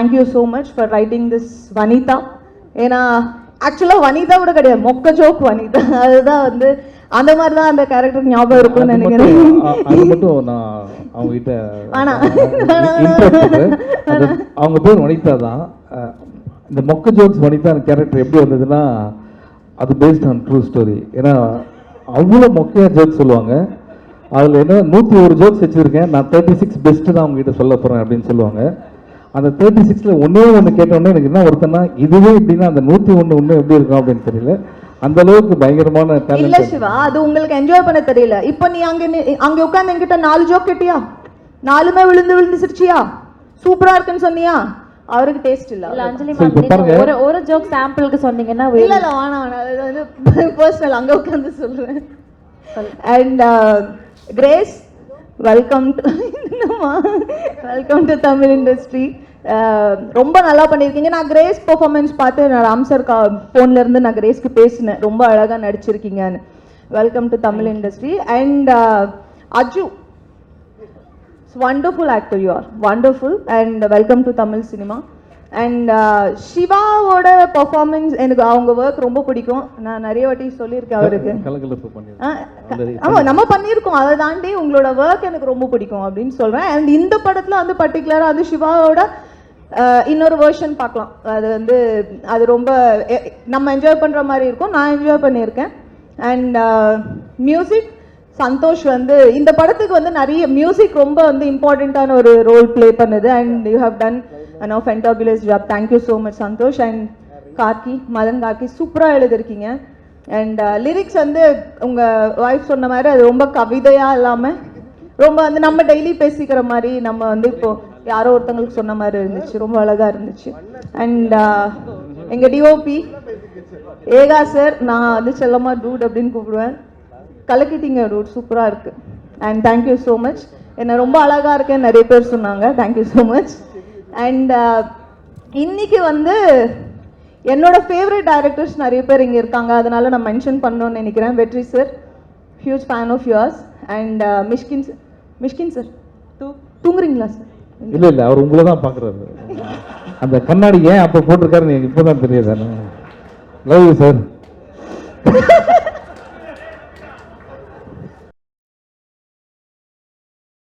Thank you so much for writing this Vanitha. ஏன்னா ஆக்சுவலாக வனிதா கூட கிடையாது, மொக்க ஜோக் வனிதா. அதுதான் வந்து அந்த மாதிரி தான் அந்த கேரக்டர் ஞாபகம் இருக்கும்னு நினைக்கிறேன். அது மட்டும் நான் அவங்க கிட்ட அவங்க பேர் வனிதா தான். இந்த மொக்க ஜோக்ஸ் வனிதா கேரக்டர் எப்படி வந்ததுன்னா அது பேஸ்ட் ஆன் ட்ரூ ஸ்டோரி. ஏன்னா அவ்வளோ மொக்கையா ஜோக்ஸ் சொல்லுவாங்க. அதில் என்ன 101 ஜோக்ஸ் வச்சுருக்கேன், நான் 36 பெஸ்ட்டு தான் அவங்ககிட்ட சொல்ல போகிறேன் அப்படின்னு சொல்லுவாங்க. அந்த 36ல் ஒன்று கேட்டோன்னே எனக்கு என்ன ஒருத்தனா இதுவே இப்படின்னா அந்த 101 இன்னும் எப்படி இருக்கும் அப்படின்னு தெரியல. அந்த அளவுக்கு பயங்கரமான டேலண்ட். இல்ல சிவா, அது உங்களுக்கு என்ஜாய் பண்ண தெரியல. இப்போ நீ அங்க உட்கார்ந்து என்கிட்ட 4 ஜோக் கேட்டியா, 4மே விழுந்து சிரிச்சியா, சூப்பரா இருக்குன்னு சொன்னியா? அவருக்கு டேஸ்ட் இல்ல. அஞ்சலி ஒரு ஜோக் சாம்பிளுக்கு சொன்னீங்கன்னா இல்ல வேணாம், அது வந்து பர்சனல், அங்க உட்கார்ந்து சொல்றேன். And grace, welcome to Tamil industry. ரொம்ப நல்லா பண்ணியிருக்கீங்க. நான் கிரேஸ் பெர்ஃபார்மன்ஸ் பார்த்து நான் ராம் சார் ஃபோன்ல இருந்து நான் கிரேஸ்க்கு பேசினேன், ரொம்ப அழகா நடிச்சிருக்கீங்கன்னு. Welcome to Tamil industry. And Aju, wonderful actor, you are wonderful. And welcome to Tamil cinema. And சிவாவோட பெர்ஃபார்மன்ஸ் எனக்கு அவங்க ஒர்க் ரொம்ப பிடிக்கும். நான் நிறைய வாட்டி சொல்லியிருக்கேன் அவருக்கு. ஆமாம், நம்ம பண்ணியிருக்கோம். அதை தாண்டி உங்களோட ஒர்க் எனக்கு ரொம்ப பிடிக்கும் அப்படின்னு சொல்கிறேன். அண்ட் இந்த படத்தில் வந்து பர்டிகுலராக வந்து சிவாவோட இன்னொரு வேர்ஷன் பார்க்கலாம். அது வந்து அது ரொம்ப நம்ம என்ஜாய் பண்ணுற மாதிரி இருக்கும். நான் என்ஜாய் பண்ணியிருக்கேன். அண்ட் மியூசிக், சந்தோஷ் வந்து இந்த படத்துக்கு வந்து நிறைய மியூசிக் ரொம்ப வந்து இம்பார்ட்டண்ட்டான ஒரு ரோல் ப்ளே பண்ணுது. And you have done fantabulous job. Thank you so much Santhosh. And Karky, Madhan Karky சூப்பராக எழுதிருக்கீங்க. அண்ட் லிரிக்ஸ் வந்து உங்கள் ஒய்ஃப் சொன்ன மாதிரி அது ரொம்ப கவிதையாக இல்லாமல் ரொம்ப வந்து நம்ம டெய்லி பேசிக்கிற மாதிரி, நம்ம வந்து இப்போ யாரோ ஒருத்தங்களுக்கு சொன்ன மாதிரி இருந்துச்சு, ரொம்ப அழகாக இருந்துச்சு. அண்ட் எங்கள் டிஓபி ஏகா சார், நான் வந்து செல்லம்மா டூட் அப்படின்னு கூப்பிடுவேன். கலக்கிட்டீங்க டூட், சூப்பராக இருக்குது. And thank you so much. என்னை ரொம்ப அழகாக இருக்கேன்னு நிறைய பேர் சொன்னாங்க. Thank you so much. அண்ட் இன்னைக்கு வந்து என்னோட ஃபேவரட் டைரக்டர்ஸ் நிறைய பேர் இங்கே இருக்காங்க, அதனால நான் மென்ஷன் பண்ணணும்னு நினைக்கிறேன். Vetri sir, huge fan of yours. And Mysskin sir தூங்குறீங்களா சார்? இல்லை இல்லை, அவர் உங்களை தான் பார்க்குறாரு. அந்த கண்ணாடி ஏன் அப்போ போட்டிருக்காருன்னு எனக்கு இப்போ தான் தெரியாது. Love you sir.